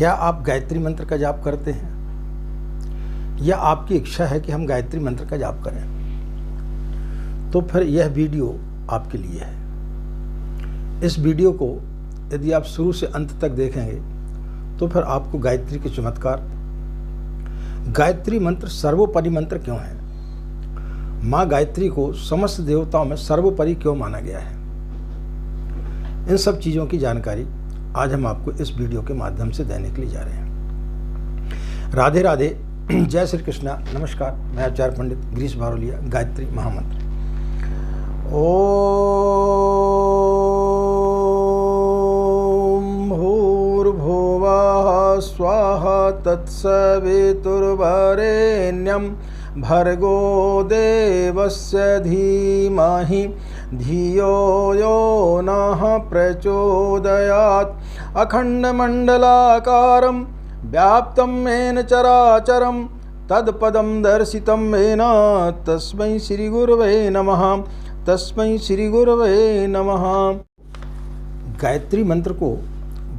क्या आप गायत्री मंत्र का जाप करते हैं या आपकी इच्छा है कि हम गायत्री मंत्र का जाप करें? तो फिर यह वीडियो आपके लिए है। इस वीडियो को यदि आप शुरू से अंत तक देखेंगे तो फिर आपको गायत्री के चमत्कार, गायत्री मंत्र सर्वोपरि मंत्र क्यों है, माँ गायत्री को समस्त देवताओं में सर्वोपरि क्यों माना गया है, इन सब चीज़ों की जानकारी आज हम आपको इस वीडियो के माध्यम से देने के लिए जा रहे हैं। राधे राधे, जय श्री कृष्णा, नमस्कार। मैं आचार्य पंडित गिरीश बारोलिया, गायत्री महामंत्र। ओम भूर्भुवः स्वाहा तत्सवितुर्वरेण्यं भर्गो देवस्य धीमहि धियो यो नः प्रचोदयात्। अखण्डमण्डलाकारं व्याप्तं येन चराचरं तत्पदं दर्शितं येन तस्मै श्रीगुरवे नमः, तस्मै श्रीगुरवे नमः। गायत्री मंत्र को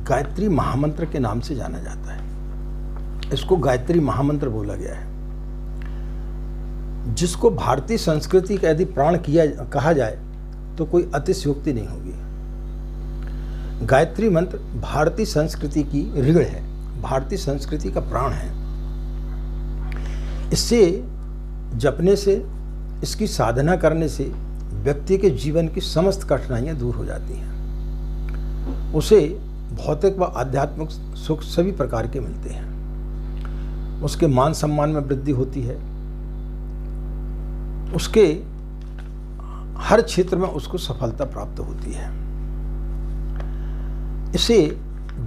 गायत्री महामंत्र के नाम से जाना जाता है। इसको गायत्री महामंत्र बोला गया है, जिसको भारतीय संस्कृति का यदि प्राण कहा जाए तो कोई अतिशयोक्ति नहीं होगी। गायत्री मंत्र भारतीय संस्कृति की रीढ़ है, भारतीय संस्कृति का प्राण है। इससे जपने से, इसकी साधना करने से व्यक्ति के जीवन की समस्त कठिनाइयां दूर हो जाती हैं। उसे भौतिक व आध्यात्मिक सुख सभी प्रकार के मिलते हैं। उसके मान सम्मान में वृद्धि होती है, उसके हर क्षेत्र में उसको सफलता प्राप्त होती है। इसे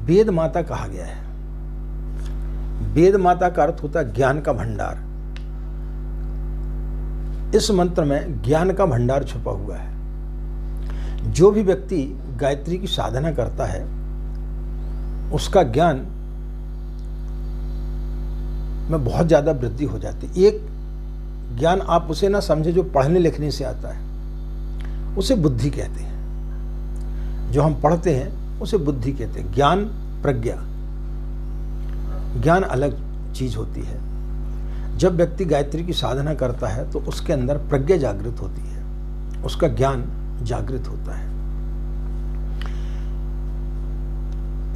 वेद माता कहा गया है। वेद माता का अर्थ होता है ज्ञान का भंडार। इस मंत्र में ज्ञान का भंडार छुपा हुआ है। जो भी व्यक्ति गायत्री की साधना करता है उसका ज्ञान में बहुत ज़्यादा वृद्धि हो जाती है। एक ज्ञान आप उसे ना समझे जो पढ़ने लिखने से आता है, उसे बुद्धि कहते हैं। जो हम पढ़ते हैं उसे बुद्धि कहते हैं। ज्ञान, प्रज्ञा, ज्ञान अलग चीज होती है। जब व्यक्ति गायत्री की साधना करता है तो उसके अंदर प्रज्ञा जागृत होती है, उसका ज्ञान जागृत होता है।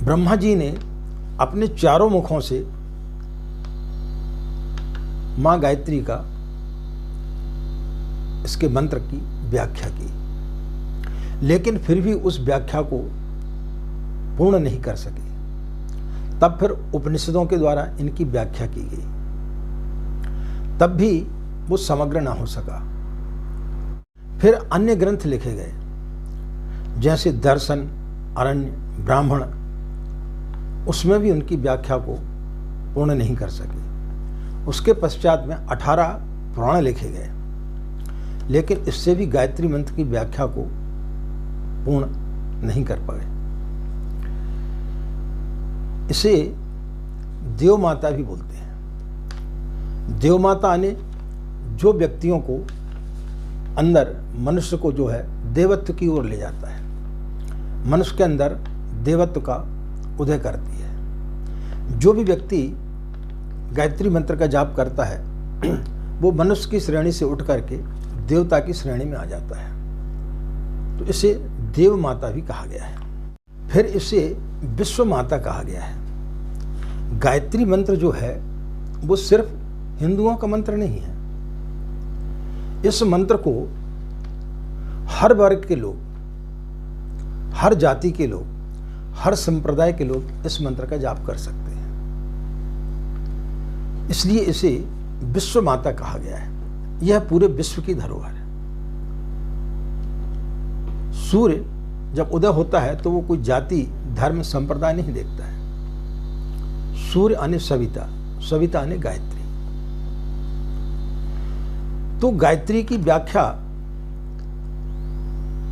ब्रह्मा जी ने अपने चारों मुखों से मां गायत्री का, इसके मंत्र की व्याख्या की, लेकिन फिर भी उस व्याख्या को पूर्ण नहीं कर सके। तब फिर उपनिषदों के द्वारा इनकी व्याख्या की गई, तब भी वो समग्र ना हो सका। फिर अन्य ग्रंथ लिखे गए जैसे दर्शन, अरण्य, ब्राह्मण, उसमें भी उनकी व्याख्या को पूर्ण नहीं कर सके। उसके पश्चात में 18 पुराण लिखे गए, लेकिन इससे भी गायत्री मंत्र की व्याख्या को पूर्ण नहीं कर पाए। इसे देव माता भी बोलते हैं। देव माता ने जो व्यक्तियों को अंदर, मनुष्य को जो है देवत्व की ओर ले जाता है, मनुष्य के अंदर देवत्व का उदय करती है। जो भी व्यक्ति गायत्री मंत्र का जाप करता है वो मनुष्य की श्रेणी से उठ करके देवता की श्रेणी में आ जाता है। तो इसे देव माता भी कहा गया है। फिर इसे विश्व माता कहा गया है। गायत्री मंत्र जो है वो सिर्फ हिंदुओं का मंत्र नहीं है। इस मंत्र को हर वर्ग के लोग, हर जाति के लोग, हर संप्रदाय के लोग इस मंत्र का जाप कर सकते हैं। इसलिए इसे विश्व माता कहा गया है। यह पूरे विश्व की धरोहर है। सूर्य जब उदय होता है तो वो कोई जाति, धर्म, संप्रदाय नहीं देखता है। सूर्य आने सविता, सविता आने गायत्री। तो गायत्री की व्याख्या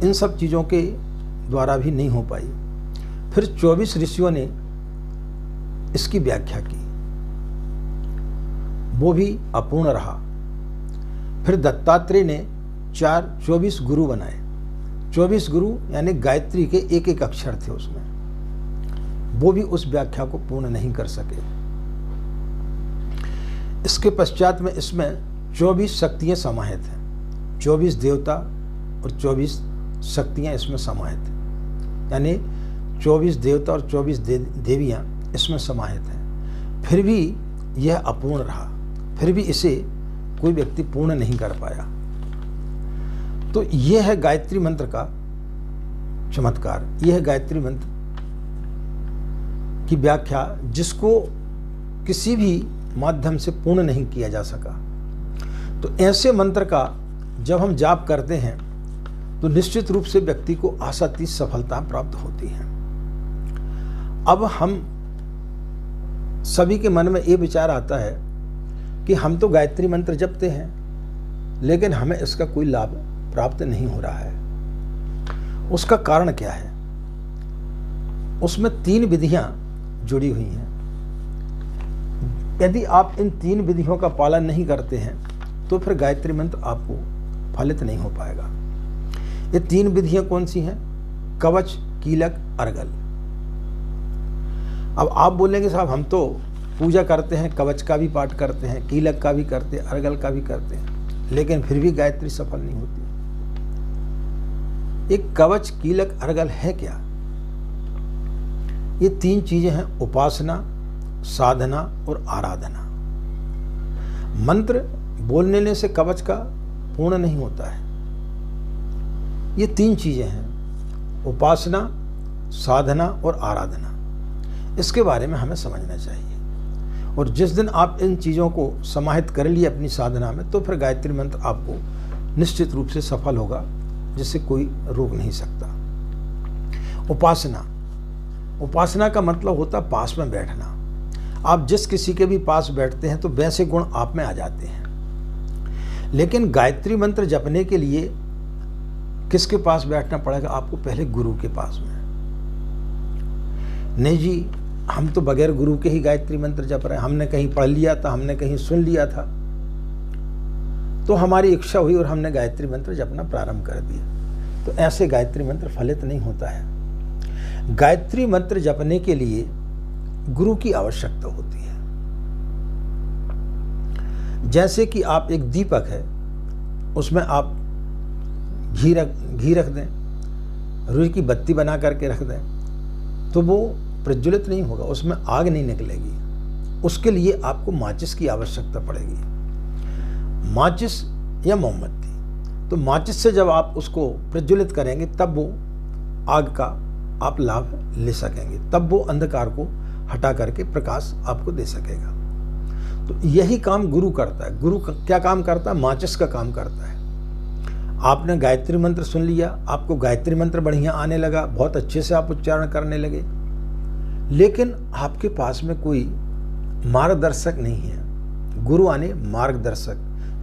इन सब चीजों के द्वारा भी नहीं हो पाई। फिर 24 ऋषियों ने इसकी व्याख्या की, वो भी अपूर्ण रहा। फिर दत्तात्रेय ने 24 गुरु बनाए। 24 गुरु यानी गायत्री के एक एक अक्षर थे उसमें। वो भी उस व्याख्या को पूर्ण नहीं कर सके। इसके पश्चात में इसमें 24 शक्तियाँ समाहित हैं, 24 देवता और 24 शक्तियाँ इसमें समाहित हैं, यानी 24 देवता और 24 देवियाँ इसमें समाहित हैं। फिर भी यह अपूर्ण रहा, फिर भी इसे कोई व्यक्ति पूर्ण नहीं कर पाया। तो यह है गायत्री मंत्र का चमत्कार, यह है गायत्री मंत्र की व्याख्या, जिसको किसी भी माध्यम से पूर्ण नहीं किया जा सका। तो ऐसे मंत्र का जब हम जाप करते हैं तो निश्चित रूप से व्यक्ति को आशातीत सफलता प्राप्त होती है। अब हम सभी के मन में ये विचार आता है कि हम तो गायत्री मंत्र जपते हैं, लेकिन हमें इसका कोई लाभ प्राप्त नहीं हो रहा है। उसका कारण क्या है? उसमें 3 विधियां जुड़ी हुई हैं। यदि आप इन 3 विधियों का पालन नहीं करते हैं तो फिर गायत्री मंत्र आपको फलित नहीं हो पाएगा। ये 3 विधियां कौन सी हैं? कवच, कीलक, अर्गल। अब आप बोलेंगे साहब हम तो पूजा करते हैं, कवच का भी पाठ करते हैं, कीलक का भी करते हैं, अर्गल का भी करते हैं, लेकिन फिर भी गायत्री सफल नहीं होती। एक कवच, कीलक, अर्गल है क्या? ये 3 चीजें हैं, उपासना, साधना और आराधना। मंत्र बोलने से कवच का पूर्ण नहीं होता है। ये 3 चीजें हैं, उपासना, साधना और आराधना। इसके बारे में हमें समझना चाहिए। और जिस दिन आप इन चीज़ों को समाहित कर लिए अपनी साधना में, तो फिर गायत्री मंत्र आपको निश्चित रूप से सफल होगा, जिससे कोई रोक नहीं सकता। उपासना, उपासना का मतलब होता है पास में बैठना। आप जिस किसी के भी पास बैठते हैं तो वैसे गुण आप में आ जाते हैं। लेकिन गायत्री मंत्र जपने के लिए किसके पास बैठना पड़ेगा? आपको पहले गुरु के पास में। नहीं जी, हम तो बगैर गुरु के ही गायत्री मंत्र जप रहे हैं, हमने कहीं पढ़ लिया था, हमने कहीं सुन लिया था, तो हमारी इच्छा हुई और हमने गायत्री मंत्र जपना प्रारंभ कर दिया। तो ऐसे गायत्री मंत्र फलित नहीं होता है। गायत्री मंत्र जपने के लिए गुरु की आवश्यकता होती है। जैसे कि आप एक दीपक है, उसमें आप घी रख दें, रुई की बत्ती बना करके रख दें, तो वो प्रज्वलित नहीं होगा, उसमें आग नहीं निकलेगी। उसके लिए आपको माचिस की आवश्यकता पड़ेगी, माचिस या मोमबत्ती। तो माचिस से जब आप उसको प्रज्वलित करेंगे तब वो आग का आप लाभ ले सकेंगे, तब वो अंधकार को हटा करके प्रकाश आपको दे सकेगा। तो यही काम गुरु करता है। गुरु क्या काम करता है? माचिस का काम करता है। आपने गायत्री मंत्र सुन लिया, आपको गायत्री मंत्र बढ़िया आने लगा, बहुत अच्छे से आप उच्चारण करने लगे, लेकिन आपके पास में कोई मार्गदर्शक नहीं है। गुरु आने मार्गदर्शक,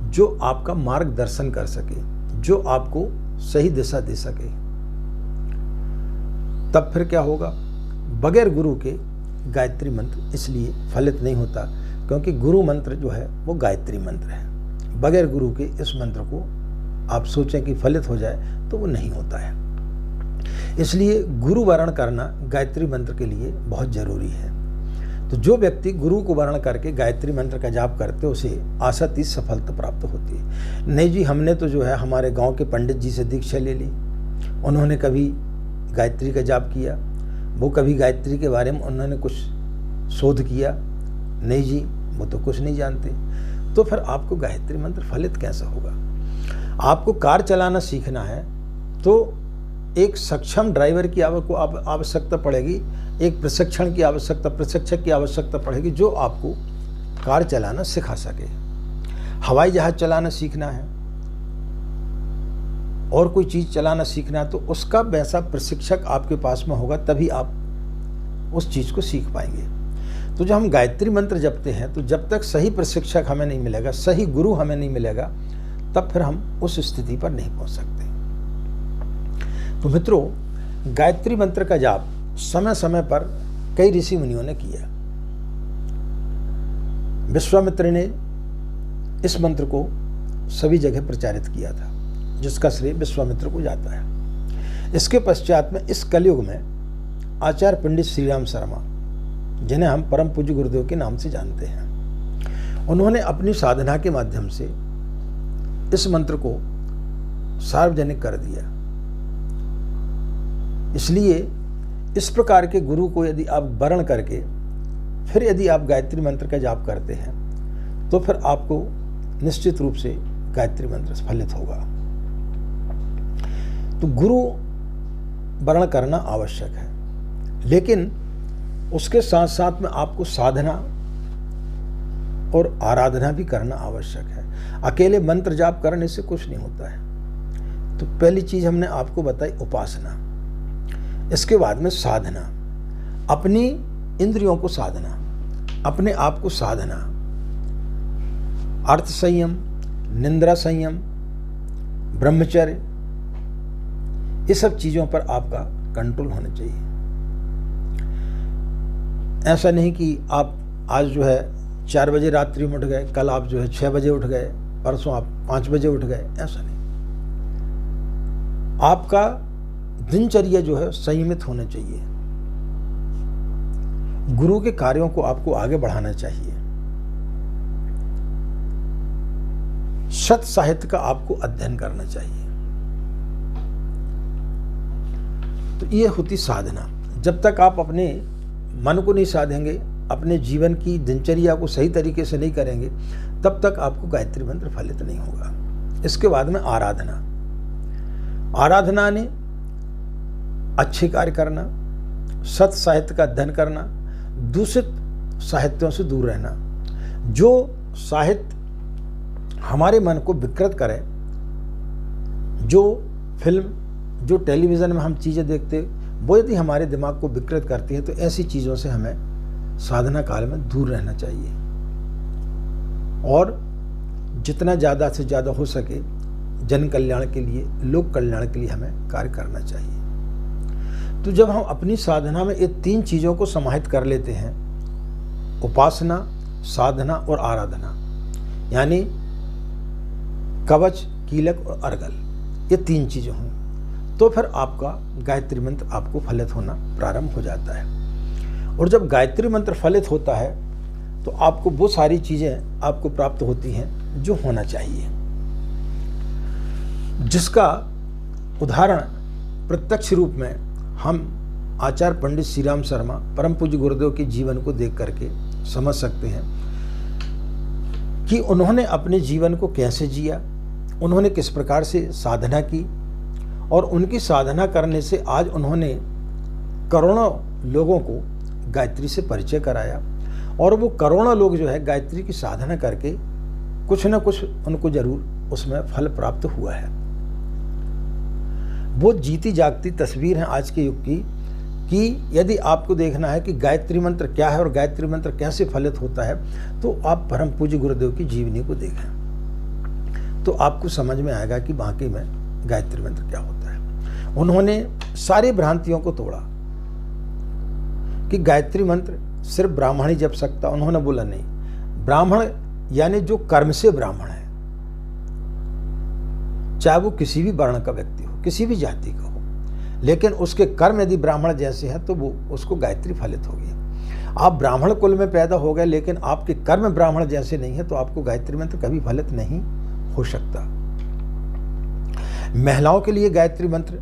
जो आपका मार्गदर्शन कर सके, जो आपको सही दिशा दे सके। तब फिर क्या होगा? बगैर गुरु के गायत्री मंत्र इसलिए फलित नहीं होता, क्योंकि गुरु मंत्र जो है वो गायत्री मंत्र है। बगैर गुरु के इस मंत्र को आप सोचें कि फलित हो जाए तो वो नहीं होता है। इसलिए गुरु वर्ण करना गायत्री मंत्र के लिए बहुत जरूरी है। तो जो व्यक्ति गुरु को वर्ण करके गायत्री मंत्र का जाप करते, उसे आशातीत सफलता प्राप्त होती है। नहीं जी, हमने तो जो है हमारे गांव के पंडित जी से दीक्षा ले ली, उन्होंने कभी गायत्री का जाप किया, वो कभी गायत्री के बारे में उन्होंने कुछ शोध किया। नहीं जी, वो तो कुछ नहीं जानते। तो फिर आपको गायत्री मंत्र फलित कैसा होगा? आपको कार चलाना सीखना है तो एक सक्षम ड्राइवर की आपको आवश्यकता पड़ेगी, एक प्रशिक्षक की आवश्यकता पड़ेगी, जो आपको कार चलाना सिखा सके। हवाई जहाज चलाना सीखना है और कोई चीज़ चलाना सीखना है, तो उसका वैसा प्रशिक्षक आपके पास में होगा, तभी आप उस चीज़ को सीख पाएंगे। तो जब हम गायत्री मंत्र जपते हैं, तो जब तक सही प्रशिक्षक हमें नहीं मिलेगा, सही गुरु हमें नहीं मिलेगा, तब फिर हम उस स्थिति पर नहीं पहुंच सकते। तो मित्रों, गायत्री मंत्र का जाप समय समय पर कई ऋषि मुनियों ने किया। विश्वामित्र ने इस मंत्र को सभी जगह प्रचारित किया था, जिसका श्रेय विश्वामित्र को जाता है। इसके पश्चात में इस कलयुग में आचार्य पंडित श्री राम शर्मा, जिन्हें हम परम पूज्य गुरुदेव के नाम से जानते हैं, उन्होंने अपनी साधना के माध्यम से इस मंत्र को सार्वजनिक कर दिया। इसलिए इस प्रकार के गुरु को यदि आप वर्ण करके फिर यदि आप गायत्री मंत्र का जाप करते हैं तो फिर आपको निश्चित रूप से गायत्री मंत्र फलित होगा। तो गुरु वर्ण करना आवश्यक है, लेकिन उसके साथ साथ में आपको साधना और आराधना भी करना आवश्यक है। अकेले मंत्र जाप करने से कुछ नहीं होता है। तो पहली चीज हमने आपको बताई उपासना, इसके बाद में साधना, अपनी इंद्रियों को साधना, अपने आप को साधना, अर्थ संयम, निंद्रा संयम, ब्रह्मचर्य, ये सब चीजों पर आपका कंट्रोल होना चाहिए। ऐसा नहीं कि आप आज जो है 4 बजे रात्रि में उठ गए, कल आप जो है 6 बजे उठ गए, परसों आप 5 बजे उठ गए, ऐसा नहीं। आपका दिनचर्या जो है संयमित होना चाहिए। गुरु के कार्यों को आपको आगे बढ़ाना चाहिए। सत साहित्य का आपको अध्ययन करना चाहिए। तो ये होती साधना। जब तक आप अपने मन को नहीं साधेंगे, अपने जीवन की दिनचर्या को सही तरीके से नहीं करेंगे, तब तक आपको गायत्री मंत्र फलित नहीं होगा। इसके बाद में आराधना। आराधना ने अच्छे कार्य करना, सत साहित्य का अध्ययन करना, दूषित साहित्यों से दूर रहना। जो साहित्य हमारे मन को विकृत करे, जो फिल्म, जो टेलीविज़न में हम चीज़ें देखते, वो यदि हमारे दिमाग को विकृत करती है, तो ऐसी चीज़ों से हमें साधना काल में दूर रहना चाहिए और जितना ज़्यादा से ज़्यादा हो सके जन कल्याण के लिए, लोक कल्याण के लिए हमें कार्य करना चाहिए। तो जब हम अपनी साधना में ये 3 चीज़ों को समाहित कर लेते हैं, उपासना, साधना और आराधना, यानी कवच, कीलक और अर्गल, ये 3 चीज़ें हों, तो फिर आपका गायत्री मंत्र आपको फलित होना प्रारंभ हो जाता है। और जब गायत्री मंत्र फलित होता है तो आपको वो सारी चीज़ें आपको प्राप्त होती हैं जो होना चाहिए, जिसका उदाहरण प्रत्यक्ष रूप में हम आचार्य पंडित श्री राम शर्मा परम पूज्य गुरुदेव के जीवन को देख करके समझ सकते हैं कि उन्होंने अपने जीवन को कैसे जिया, उन्होंने किस प्रकार से साधना की, और उनकी साधना करने से आज उन्होंने करोड़ों लोगों को गायत्री से परिचय कराया, और वो करोड़ों लोग जो है गायत्री की साधना करके कुछ न कुछ उनको जरूर उसमें फल प्राप्त हुआ है। वो जीती जागती तस्वीर है आज के युग की, कि यदि आपको देखना है कि गायत्री मंत्र क्या है और गायत्री मंत्र कैसे फलित होता है, तो आप परम पूज्य गुरुदेव की जीवनी को देखें, तो आपको समझ में आएगा कि वाकई में गायत्री मंत्र क्या होता है। उन्होंने सारी भ्रांतियों को तोड़ा कि गायत्री मंत्र सिर्फ ब्राह्मण ही जप सकता। उन्होंने बोला नहीं, ब्राह्मण यानी जो कर्म से ब्राह्मण है, चाहे वो किसी भी वर्ण का व्यक्ति हो, किसी भी जाति का हो, लेकिन उसके कर्म यदि ब्राह्मण जैसे हैं तो वो उसको गायत्री फलित होगी। आप ब्राह्मण कुल में पैदा हो गए लेकिन आपके कर्म ब्राह्मण जैसे नहीं है, तो आपको गायत्री मंत्र कभी फलित नहीं हो सकता। महिलाओं के लिए गायत्री मंत्र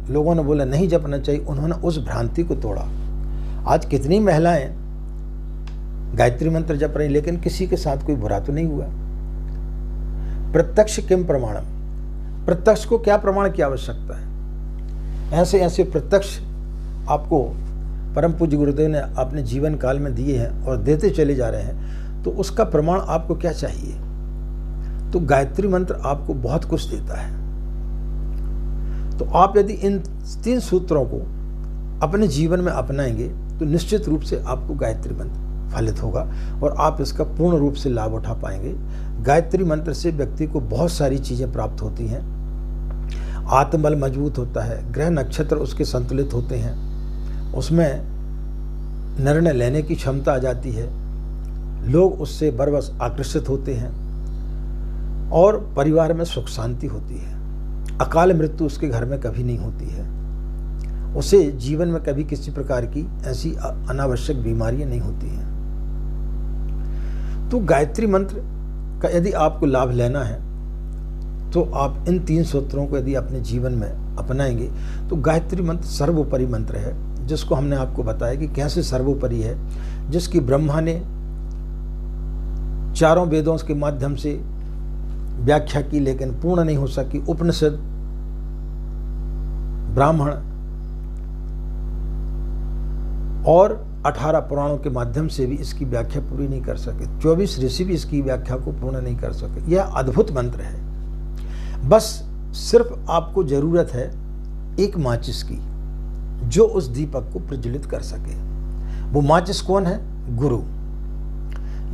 लोगों ने बोला नहीं जपना चाहिए, उन्होंने उस भ्रांति को तोड़ा। आज कितनी महिलाएं गायत्री मंत्र जप रही, लेकिन किसी के साथ कोई बुरा तो नहीं हुआ। प्रत्यक्ष किम प्रमाणम, प्रत्यक्ष को क्या प्रमाण की आवश्यकता है। ऐसे ऐसे प्रत्यक्ष आपको परम पूज्य गुरुदेव ने अपने जीवन काल में दिए हैं और देते चले जा रहे हैं, तो उसका प्रमाण आपको क्या चाहिए। तो गायत्री मंत्र आपको बहुत कुछ देता है। तो आप यदि इन 3 सूत्रों को अपने जीवन में अपनाएंगे तो निश्चित रूप से आपको गायत्री मंत्र फलित होगा और आप इसका पूर्ण रूप से लाभ उठा पाएंगे। गायत्री मंत्र से व्यक्ति को बहुत सारी चीज़ें प्राप्त होती हैं। आत्मबल मजबूत होता है, ग्रह नक्षत्र उसके संतुलित होते हैं, उसमें निर्णय लेने की क्षमता आ जाती है, लोग उससे बरबस आकर्षित होते हैं और परिवार में सुख शांति होती है। अकाल मृत्यु उसके घर में कभी नहीं होती है। उसे जीवन में कभी किसी प्रकार की ऐसी अनावश्यक बीमारियां नहीं होती हैं। तो गायत्री मंत्र का यदि आपको लाभ लेना है तो आप इन 3 सूत्रों को यदि अपने जीवन में अपनाएंगे तो गायत्री मंत्र सर्वोपरि मंत्र है, जिसको हमने आपको बताया कि कैसे सर्वोपरि है, जिसकी ब्रह्मा ने 4 वेदों के माध्यम से व्याख्या की, लेकिन पूर्ण नहीं हो सकी। उपनिषद, ब्राह्मण और 18 पुराणों के माध्यम से भी इसकी व्याख्या पूरी नहीं कर सके। 24 ऋषि भी इसकी व्याख्या को पूर्ण नहीं कर सके। यह अद्भुत मंत्र है। बस सिर्फ आपको जरूरत है एक माचिस की, जो उस दीपक को प्रज्वलित कर सके। वो माचिस कौन है? गुरु।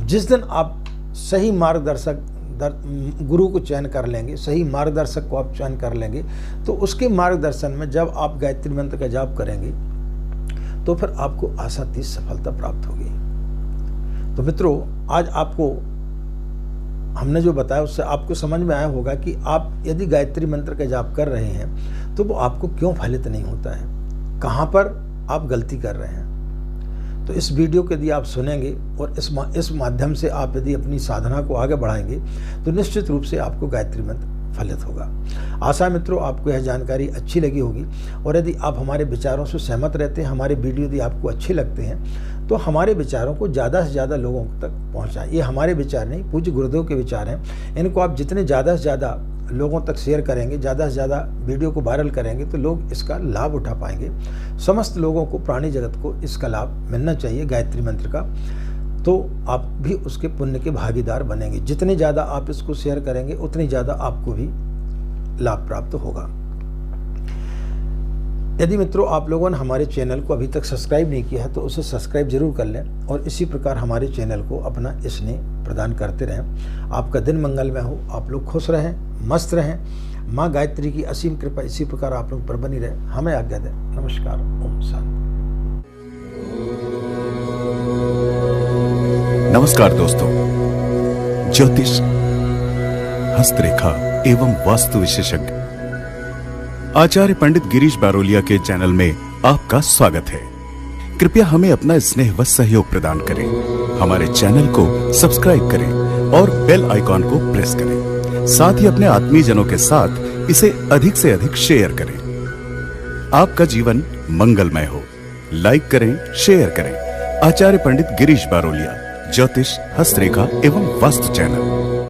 जिस दिन आप सही मार्गदर्शक गुरु को चयन कर लेंगे, सही मार्गदर्शक को आप चयन कर लेंगे, तो उसके मार्गदर्शन में जब आप गायत्री मंत्र का जाप करेंगे तो फिर आपको आशातीत सफलता प्राप्त होगी। तो मित्रों, आज आपको हमने जो बताया उससे आपको समझ में आया होगा कि आप यदि गायत्री मंत्र का जाप कर रहे हैं तो वो आपको क्यों फलित नहीं होता है, कहाँ पर आप गलती कर रहे हैं। तो इस वीडियो को यदि आप सुनेंगे और इस माध्यम से आप यदि अपनी साधना को आगे बढ़ाएंगे तो निश्चित रूप से आपको गायत्री मंत्र फलित होगा। आशा मित्रों आपको यह जानकारी अच्छी लगी होगी, और यदि आप हमारे विचारों से सहमत रहते हैं, हमारे वीडियो यदि आपको अच्छे लगते हैं तो हमारे विचारों को ज़्यादा से ज़्यादा लोगों तक पहुँचाएं। ये हमारे विचार नहीं, पूज्य गुरुदेव के विचार हैं। इनको आप जितने ज़्यादा से ज़्यादा लोगों तक शेयर करेंगे, ज़्यादा से ज़्यादा वीडियो को वायरल करेंगे, तो लोग इसका लाभ उठा पाएंगे। समस्त लोगों को, प्राणी जगत को इसका लाभ मिलना चाहिए गायत्री मंत्र का। तो आप भी उसके पुण्य के भागीदार बनेंगे। जितने ज़्यादा आप इसको शेयर करेंगे उतनी ज़्यादा आपको भी लाभ प्राप्त होगा। यदि मित्रों आप लोगों ने हमारे चैनल को अभी तक सब्सक्राइब नहीं किया है तो उसे सब्सक्राइब जरूर कर लें, और इसी प्रकार हमारे चैनल को अपना स्नेह प्रदान करते रहें। आपका दिन मंगलमय हो, आप लोग खुश रहें, मस्त रहें। माँ गायत्री की असीम कृपा इसी प्रकार आप लोग पर बनी रहे। हमें आज्ञा दें। नमस्कार। ओम शांति। नमस्कार दोस्तों, ज्योतिष, हस्तरेखा एवं वास्तु विशेषज्ञ आचार्य पंडित गिरीश बारोलिया के चैनल में आपका स्वागत है। कृपया हमें अपना स्नेह व सहयोग प्रदान करें। हमारे चैनल को सब्सक्राइब करें और बेल आइकॉन को प्रेस करें। साथ ही अपने आत्मीयजनों के साथ इसे अधिक से अधिक शेयर करें। आपका जीवन मंगलमय हो। लाइक करें, शेयर करें। आचार्य पंडित गिरीश बारोलिया, ज्योतिष, हस्तरेखा एवं वास्तु चैनल।